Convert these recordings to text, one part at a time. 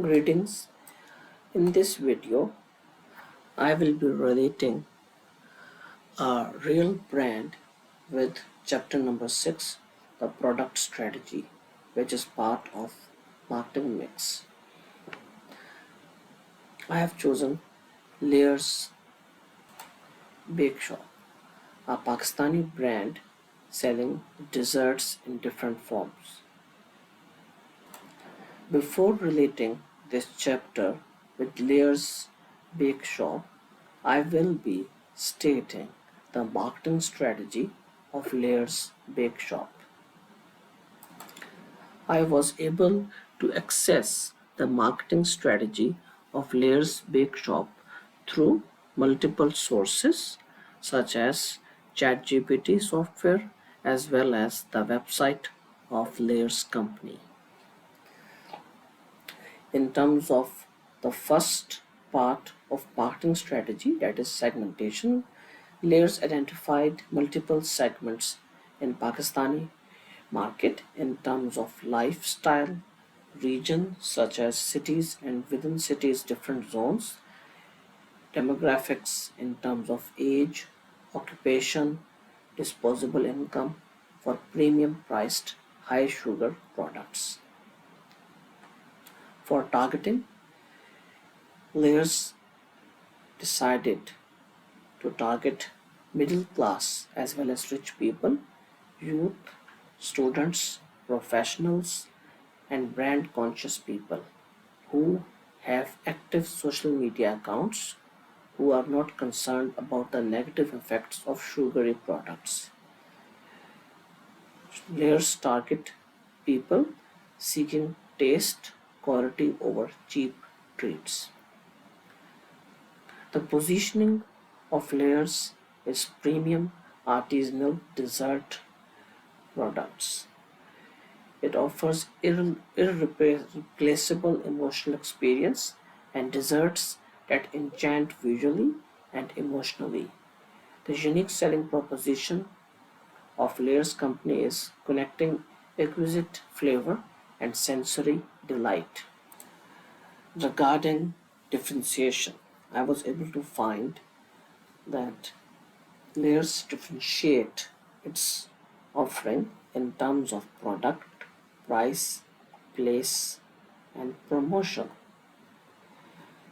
Greetings. In this video, I will be relating a real brand with chapter number 6, the product strategy, which is part of marketing mix. I have chosen Layers Bakeshop, a Pakistani brand selling desserts in different forms. Before relating this chapter with Layers Bakeshop, I will be stating the marketing strategy of Layers Bakeshop. I was able to access the marketing strategy of Layers Bakeshop through multiple sources such as ChatGPT software as well as the website of Layers company. In terms of the first part of marketing strategy, that is segmentation, Layers identified multiple segments in Pakistani market in terms of lifestyle, region such as cities and within cities different zones, demographics in terms of age, occupation, disposable income for premium priced high sugar products. For targeting, Layers decided to target middle class as well as rich people, youth, students, professionals, and brand conscious people who have active social media accounts who are not concerned about the negative effects of sugary products. Layers target people seeking taste, quality over cheap treats. The positioning of Layers is premium artisanal dessert products. It offers irreplaceable emotional experience and desserts that enchant visually and emotionally. The unique selling proposition of Layers company is connecting exquisite flavor and sensory delight. Regarding differentiation, I was able to find that Layers differentiate its offering in terms of product, price, place, and promotion.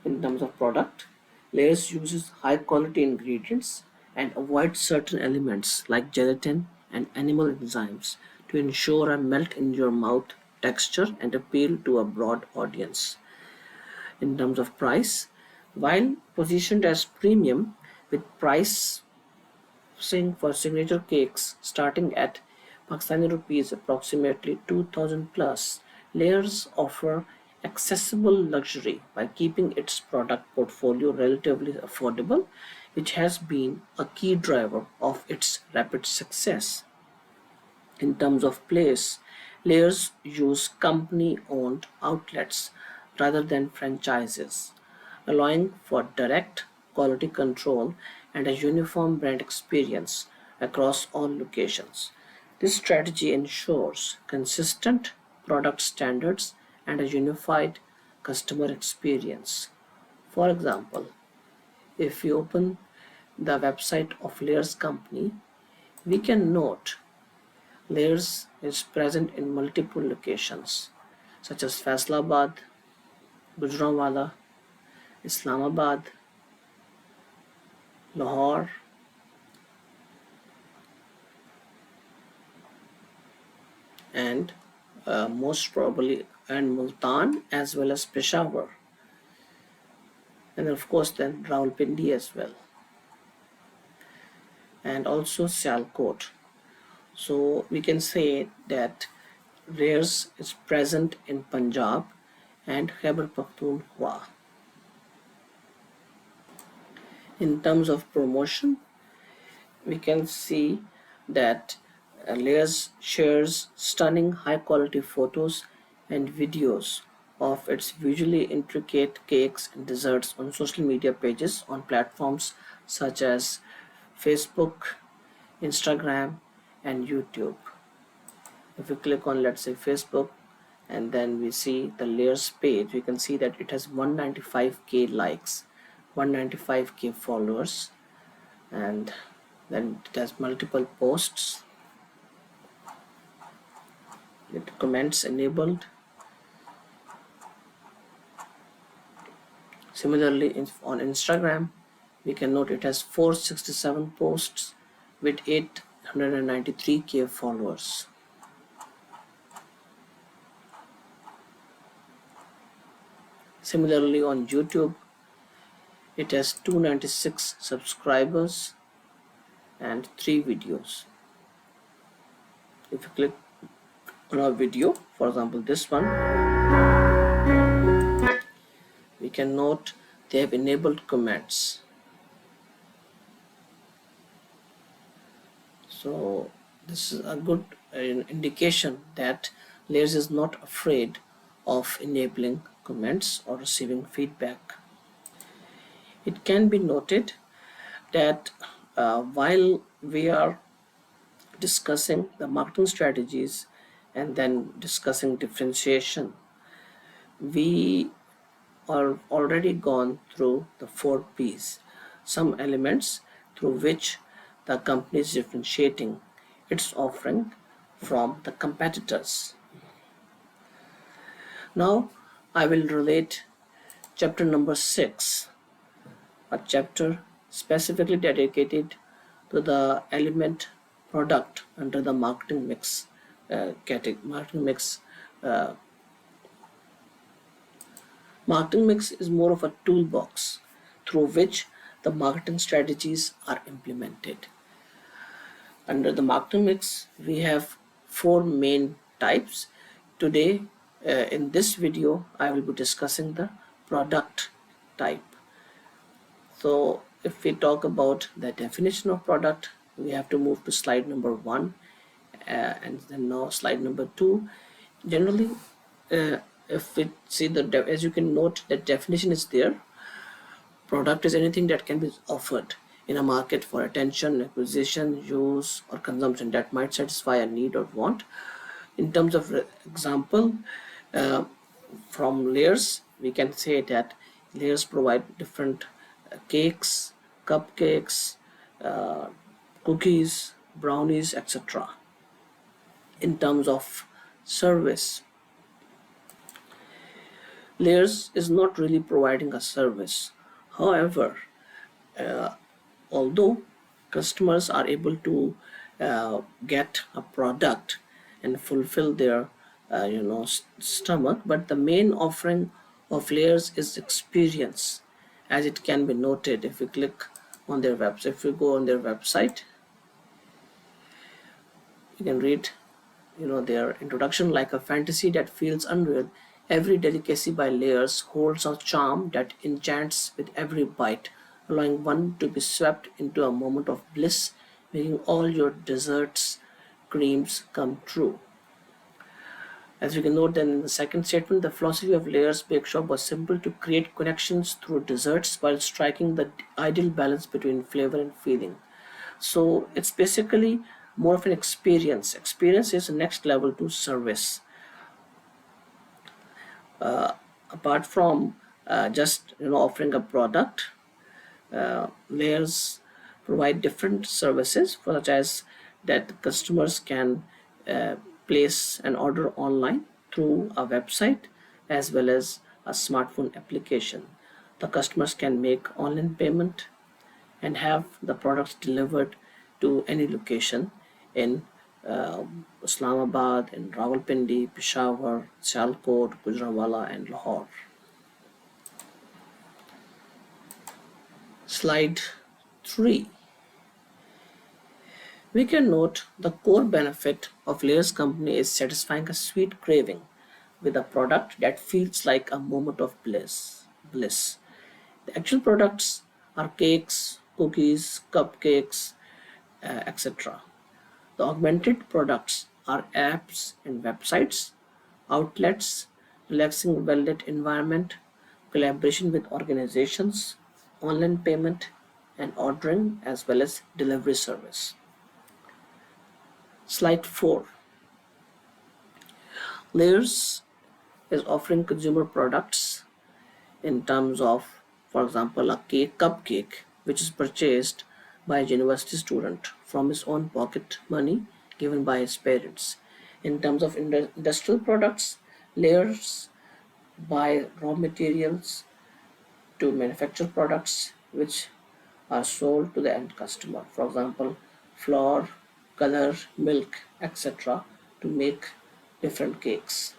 In terms of product, Layers uses high quality ingredients and avoids certain elements like gelatin and animal enzymes to ensure a melt in your mouth texture and appeal to a broad audience. In terms of price, while positioned as premium with pricing for signature cakes starting at Pakistani rupees approximately 2000 plus, Layers offer accessible luxury by keeping its product portfolio relatively affordable, which has been a key driver of its rapid success. In terms of place, Layers use company owned outlets rather than franchises, allowing for direct quality control and a uniform brand experience across all locations. This strategy ensures consistent product standards and a unified customer experience. For example, if we open the website of Layers company, we can note Layers is present in multiple locations such as Faisalabad, Gujranwala, Islamabad, Lahore, and most probably and Multan as well as Peshawar, and of course then Rawalpindi as well, and also Sialkot. So we can say that Layers is present in Punjab and Khyber Pakhtunkhwa. In terms of promotion, we can see that Layers shares stunning high quality photos and videos of its visually intricate cakes and desserts on social media pages on platforms such as Facebook, Instagram, and YouTube. If we click on, let's say, Facebook and then we see the layers page, we can see that it has 195k likes, 195k followers, and then it has multiple posts, with comments enabled. Similarly, on Instagram, we can note it has 467 posts with 893k followers. Similarly, on YouTube, it has 296 subscribers and 3 videos. If you click on a video, for example this one, we can note they have enabled comments. So this is a good indication that Layers is not afraid of enabling comments or receiving feedback. It can be noted that while we are discussing the marketing strategies and then discussing differentiation, we are already gone through the 4 P's, some elements through which the company is differentiating its offering from the competitors. Now I will relate chapter number 6, a chapter specifically dedicated to the element product under the marketing mix category. Marketing mix is more of a toolbox through which the marketing strategies are implemented. Under the marketing mix, we have 4 main types. Today, in this video, I will be discussing the product type. So, if we talk about the definition of product, we have to move to slide number 1, and then now slide number 2. Generally, if we see as you can note, the definition is there. Product is anything that can be offered in a market for attention, acquisition, use, or consumption that might satisfy a need or want. In terms of example, uh, from Layers, we can say that Layers provide different cakes, cupcakes, uh, cookies, brownies, etc. In terms of service, Layers is not really providing a service. However, although customers are able to get a product and fulfill their stomach, but the main offering of Layers is experience, as it can be noted if we click on their website. If we go on their website, you can read their introduction. Like a fantasy that feels unreal, every delicacy by Layers holds a charm that enchants with every bite, allowing one to be swept into a moment of bliss, making all your desserts dreams come true. As you can note, then in the second statement, the philosophy of Layers Bakeshop was simple: to create connections through desserts while striking the ideal balance between flavor and feeling. So it's basically more of an experience. Experience is the next level to service. Apart from just offering a product, Layers provide different services, such as that customers can uh, place an order online through a website as well as a smartphone application. The customers can make online payment and have the products delivered to any location in uh, Islamabad, in Rawalpindi, Peshawar, Sialkot, Gujranwala, and Lahore. Slide 3. We can note the core benefit of Layers company is satisfying a sweet craving with a product that feels like a moment of bliss. The actual products are cakes, cookies, cupcakes, etc. The augmented products are apps and websites, outlets, relaxing well-lit environment, collaboration with organizations, online payment and ordering, as well as delivery service. Slide 4. Layers is offering consumer products in terms of, for example, a cupcake which is purchased by a university student from his own pocket money given by his parents. In terms of industrial products, layers buy raw materials to manufacture products which are sold to the end customer. For example, flour, color, milk, etc., to make different cakes.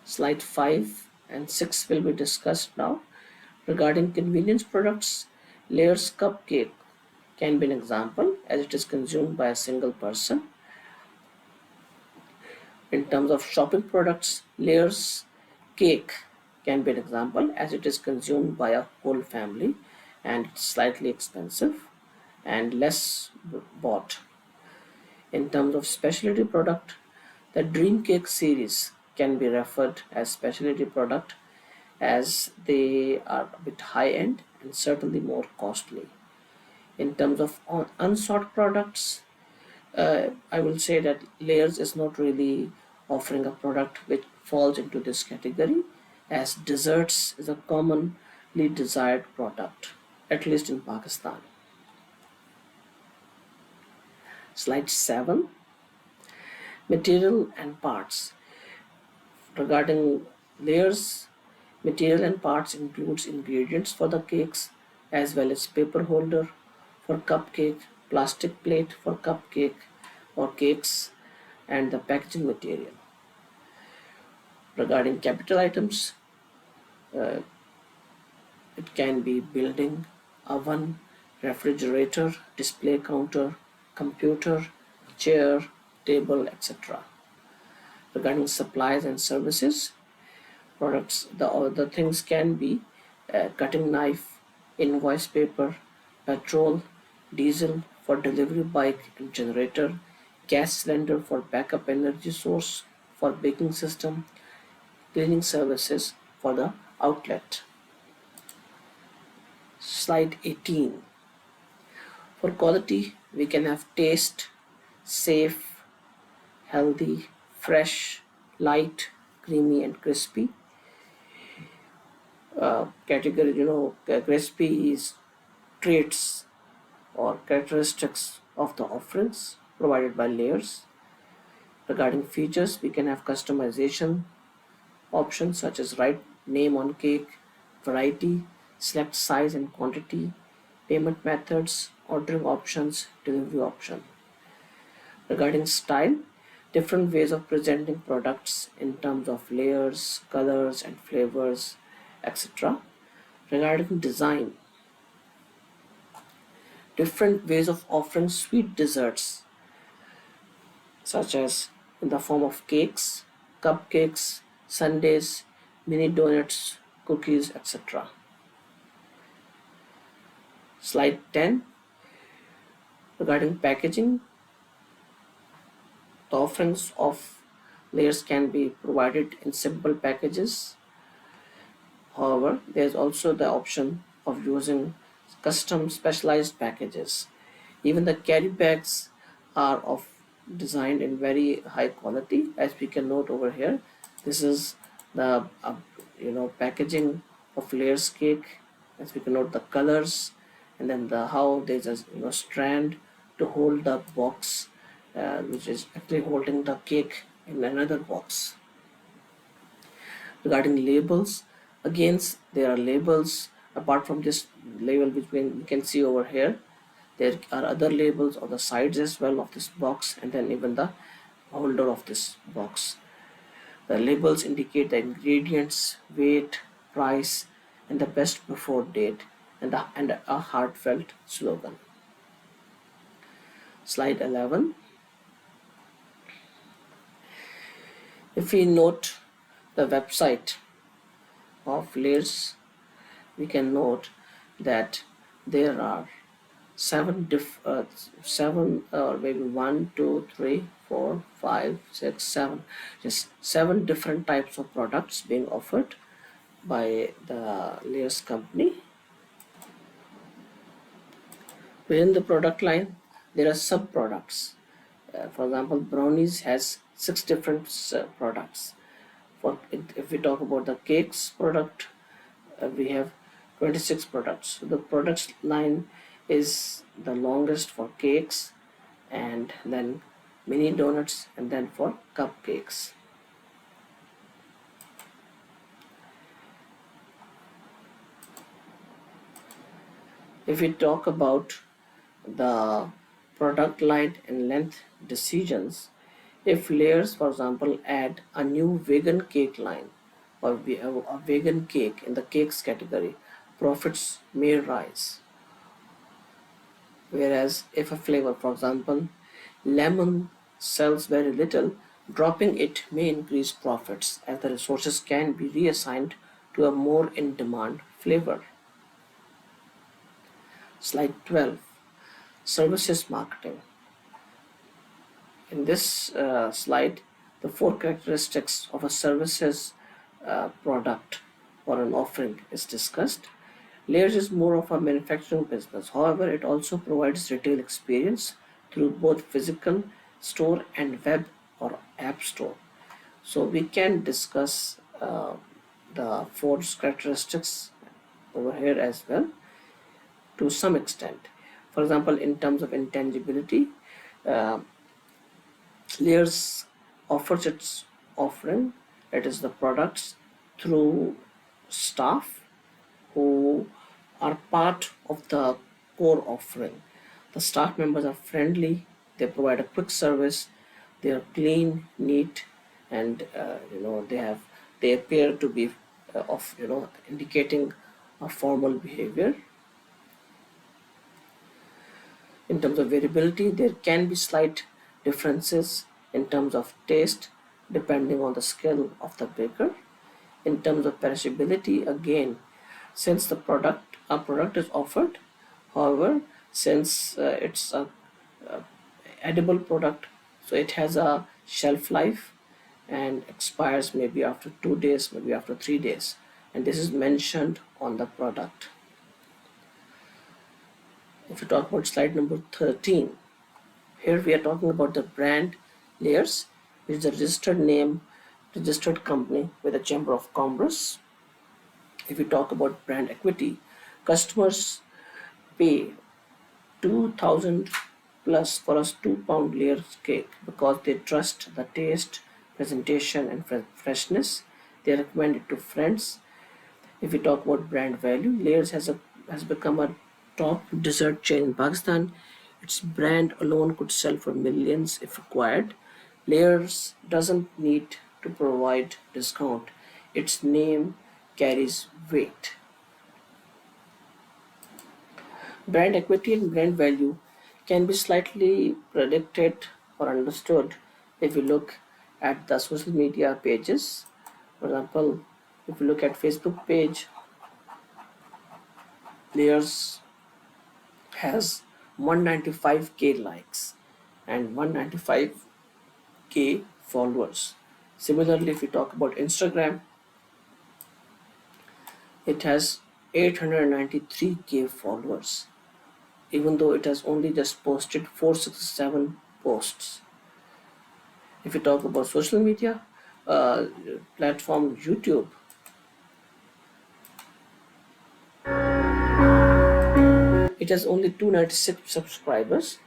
Slide 5 and 6 will be discussed now. Regarding convenience products, Layer's cupcake can be an example as it is consumed by a single person. In terms of shopping products, Layer's cake can be an example as it is consumed by a whole family and it's slightly expensive and less bought. In terms of specialty product, the Dream Cake series can be referred as specialty product as they are a bit high end and certainly more costly. In terms of unsought products, I will say that Layers is not really offering a product which falls into this category, as desserts is a commonly desired product, at least in Pakistan. Slide 7, material and parts. Regarding Layers, material and parts includes ingredients for the cakes as well as paper holder for cupcake, plastic plate for cupcake or cakes, and the packaging material. Regarding capital items, uh, it can be building, oven, refrigerator, display counter, computer, chair, table, etc. Regarding supplies and services, products, the things can be cutting knife, invoice paper, petrol, diesel for delivery bike and generator, gas cylinder for backup energy source for baking system, cleaning services for the outlet. Slide 18. For quality, we can have taste, safe, healthy, fresh, light, creamy, and crispy. Category, crispy is traits or characteristics of the offerings provided by Layers. Regarding features, we can have customization options such as write name on cake, variety, select size and quantity, payment methods, ordering options, delivery option. Regarding style, different ways of presenting products in terms of layers, colors and flavors, etc. Regarding design, different ways of offering sweet desserts such as in the form of cakes, cupcakes, sundaes, mini donuts, cookies, etc. Slide 10. Regarding packaging, the offerings of Layers can be provided in simple packages. However, there is also the option of using custom specialized packages. Even the carry bags are of designed in very high quality, as we can note over here. This is the packaging of Layers cake, as we can note the colors and then the how there's a strand to hold the box, which is actually holding the cake in another box. Regarding labels, again there are labels apart from this label which we can see over here. There are other labels on the sides as well of this box and then even the holder of this box. The labels indicate the ingredients, weight, price, and the best before date, and a heartfelt slogan. Slide 11. If we note the website of Layers, we can note that there are seven or maybe 1, 2, 3, 4, 5, 6, 7, just 7 different types of products being offered by the Layers company. Within the product line, there are sub products. For example, brownies has 6 different products. For if we talk about the cakes product, we have 26 products. So the products line is the longest for cakes, and then mini donuts, and then for cupcakes. If we talk about the product line and length decisions, if layers, for example, add a new vegan cake line or a vegan cake in the cakes category, profits may rise. Whereas if a flavor, for example, lemon, sells very little, dropping it may increase profits as the resources can be reassigned to a more in demand flavor. Slide 12, services marketing. In this slide, the four characteristics of a services product or an offering is discussed. Layers is more of a manufacturing business. However, it also provides retail experience through both physical store and web or app store. So we can discuss the four characteristics over here as well to some extent. For example, in terms of intangibility, uh, Layers offers its offering, that is the products, through staff who are part of the core offering. The staff members are friendly, they provide a quick service, they are clean, neat, and they appear to be of indicating a formal behavior. In terms of variability, there can be slight differences in terms of taste depending on the skill of the baker. In terms of perishability, again, since a product is offered, however, since it's a edible product, so it has a shelf life and expires maybe after 2 days, maybe after 3 days, and this is mentioned on the product. If you talk about slide number 13, here we are talking about the brand layers, which is a registered name, registered company with a chamber of commerce. If we talk about brand equity, customers pay 2000 plus for a 2 pound layer cake because they trust the taste, presentation, and freshness. They recommend it to friends. If we talk about brand value, Layers has become a top dessert chain in Pakistan. Its brand alone could sell for millions if required. Layers doesn't need to provide discount. Its name carries weight. Brand equity and brand value can be slightly predicted or understood if you look at the social media pages. For example, if you look at Facebook page, Layers has 195k likes and 195k followers. Similarly, if we talk about Instagram, it has 893k followers, even though it has only just posted 467 posts. If we talk about social media platform YouTube, it has only 296 subscribers.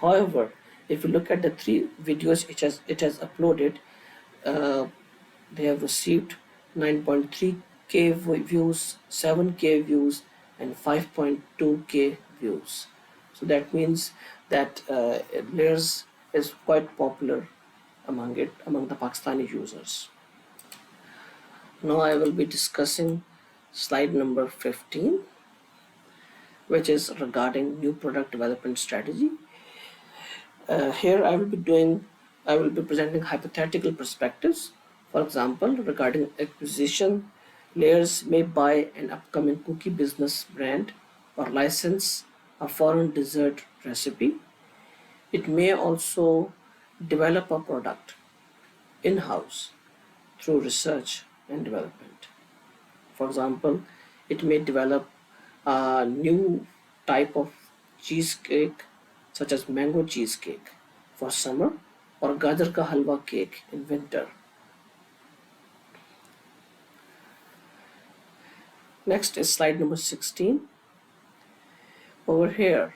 However, if you look at the three videos it has uploaded, uh, they have received 9.3k views, 7k views, and 5.2k views. So that means that Layers is quite popular among the Pakistani users. Now I will be discussing slide number 15, which is regarding new product development strategy. Here I will be presenting hypothetical perspectives. For example, regarding acquisition, Layers may buy an upcoming cookie business brand or license a foreign dessert recipe. It may also develop a product in-house through research and development. For example, it may develop a new type of cheesecake such as mango cheesecake for summer or gajar ka halwa cake in winter. Next is slide number 16. Over here,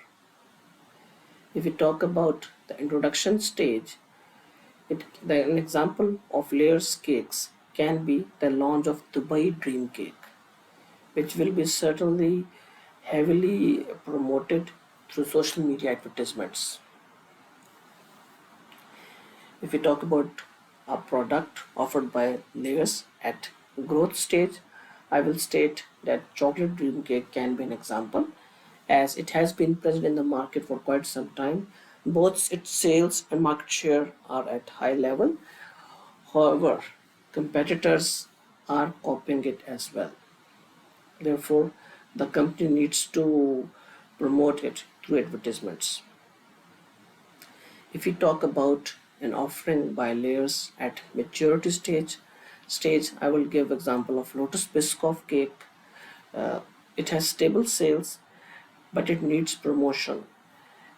if we talk about the introduction stage, an example of layers cakes can be the launch of Dubai Dream Cake, which will be certainly heavily promoted through social media advertisements. If we talk about a product offered by layers at growth stage, I will state that chocolate dream cake can be an example, as it has been present in the market for quite some time. Both its sales and market share are at high level. However, competitors are copying it as well. Therefore, the company needs to promote it through advertisements. If we talk about an offering by layers at maturity stage, I will give example of Lotus Biscoff cake. Uh, it has stable sales, but it needs promotion.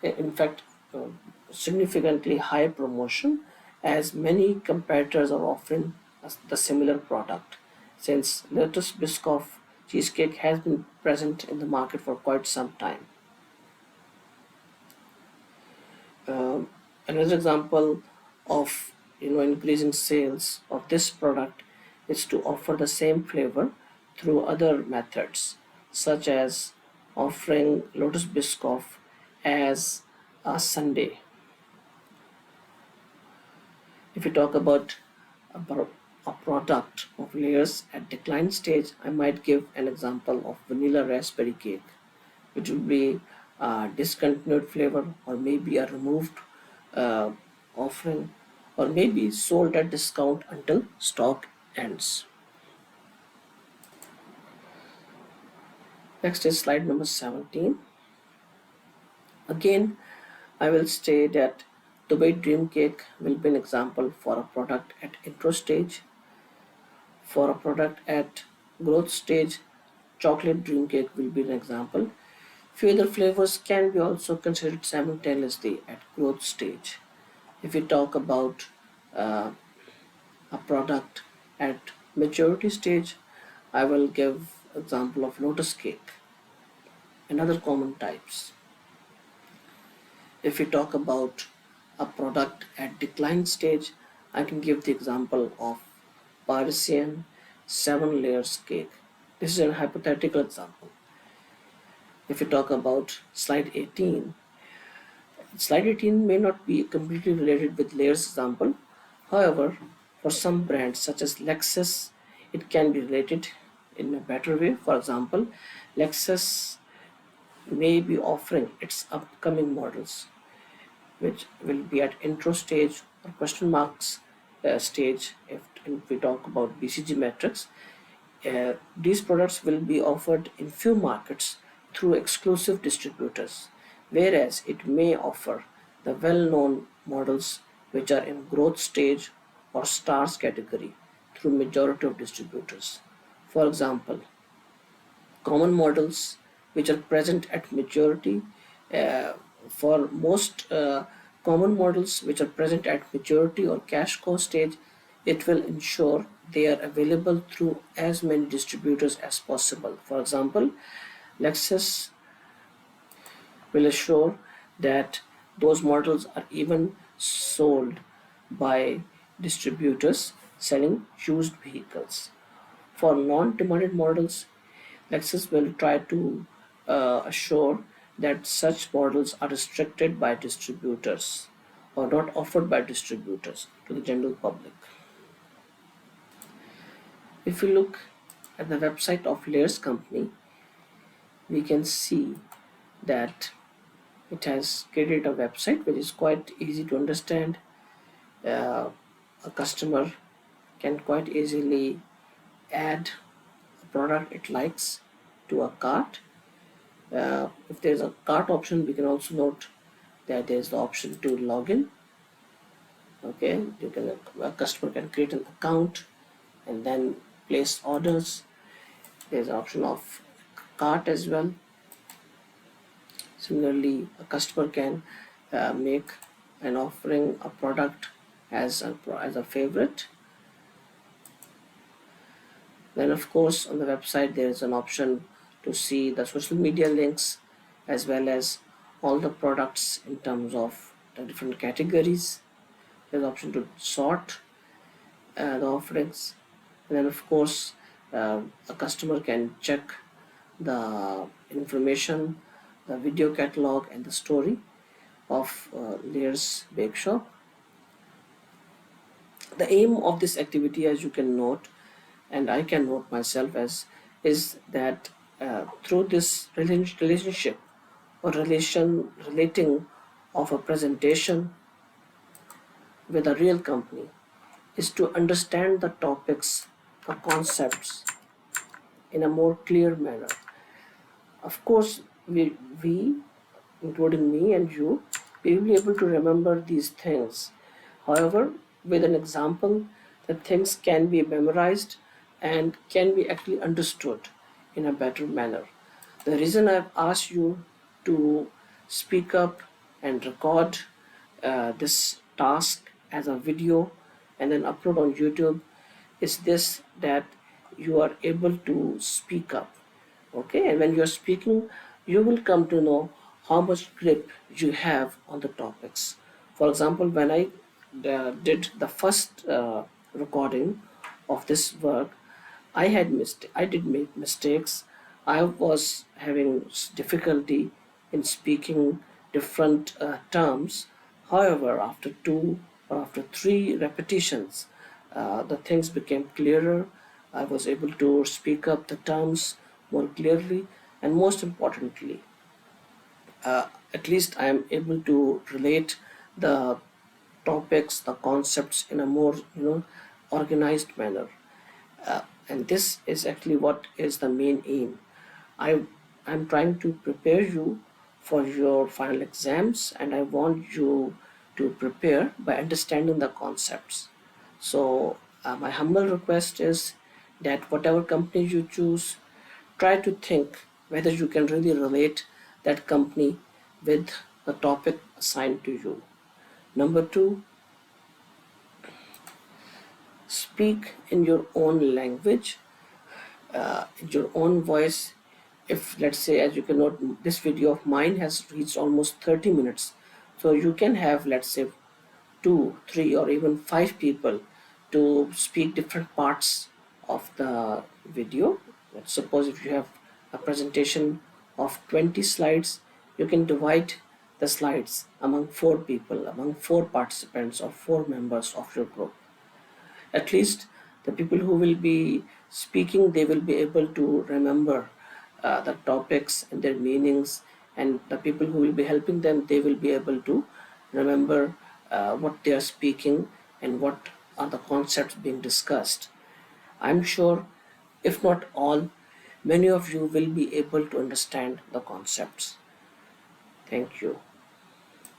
In fact, uh, significantly high promotion, as many competitors are offering the similar product. Since Lotus Biscoff cheesecake has been present in the market for quite some time. Um, Another example of increasing sales of this product is to offer the same flavor through other methods, such as offering Lotus Biscoff as a sundae. If we talk about a product of layers at decline stage, I might give an example of vanilla raspberry cake, which will be a discontinued flavor, or maybe a removed uh, offering, or maybe sold at discount until stock ends. Next is slide number 17. Again, I will state that Dubai Dream Cake will be an example for a product at intro stage. For a product at growth stage, chocolate dream cake will be an example. Few other flavors can be also considered simultaneously at growth stage. If we talk about uh, a product at maturity stage, I will give example of lotus cake and other common types. If we talk about a product at decline stage, I can give the example of Parisian 7 layers cake. This is a hypothetical example. If we talk about slide 18 may not be completely related with layers example. However, for some brands such as Lexus, it can be related in a better way. For example, Lexus may be offering its upcoming models, which will be at intro stage or question marks stage. If we talk about BCG metrics, these products will be offered in few markets through exclusive distributors, whereas it may offer the well-known models which are in growth stage or stars category through majority of distributors. For example, common models which are present at maturity, uh, for most common models which are present at maturity or cash cow stage, it will ensure they are available through as many distributors as possible. For example, Lexus will assure that those models are even sold by distributors selling used vehicles. For non-demanded models, Lexus will try to assure that such models are restricted by distributors or not offered by distributors to the general public. If we look at the website of Layers company, we can see that it has created a website which is quite easy to understand. Uh, a customer can quite easily add a product it likes to a cart. If there's a cart option, we can also note that there's the option to log in. Okay, a customer can create an account and then place orders. There's an option of cart as well. Similarly, a customer can make an offering a product as a favorite. Then, of course, on the website there is an option to see the social media links as well as all the products in terms of the different categories. There's an option to sort the offerings, and then, of course, a customer can check the information, the video catalog, and the story of Lear's Bakeshop. The aim of this activity, as you can note, and I can note myself as, is that through this relationship or relating of a presentation with a real company is to understand the topics, the concepts in a more clear manner. Of course, we including me and you, we will be able to remember these things. However, with an example, the things can be memorized and can be actually understood in a better manner. The reason I've asked you to speak up and record this task as a video and then upload on YouTube is this, that you are able to speak up. Okay, and when you're speaking, you will come to know how much grip you have on the topics. For example, when I did the first recording of this work, I did make mistakes. I was having difficulty in speaking different terms. However, after two or after three repetitions, the things became clearer. I was able to speak up the terms more clearly, and most importantly, at least I am able to relate the topics, the concepts in a more organized manner. And this is actually what is the main aim. I I'm trying to prepare you for your final exams, and I want you to prepare by understanding the concepts. So my humble request is that whatever company you choose, try to think whether you can really relate that company with the topic assigned to you. Number two, speak in your own language, in your own voice. If, let's say, as you can note, this video of mine has reached almost 30 minutes, so you can have, let's say, two, three, or even five people to speak different parts of the video. Let's suppose if you have a presentation of 20 slides, you can divide the slides among four people, among four participants or four members of your group. At least the people who will be speaking, they will be able to remember the topics and their meanings, and the people who will be helping them, they will be able to remember what they are speaking and what are the concepts being discussed. I'm sure, if not all, many of you will be able to understand the concepts. Thank you.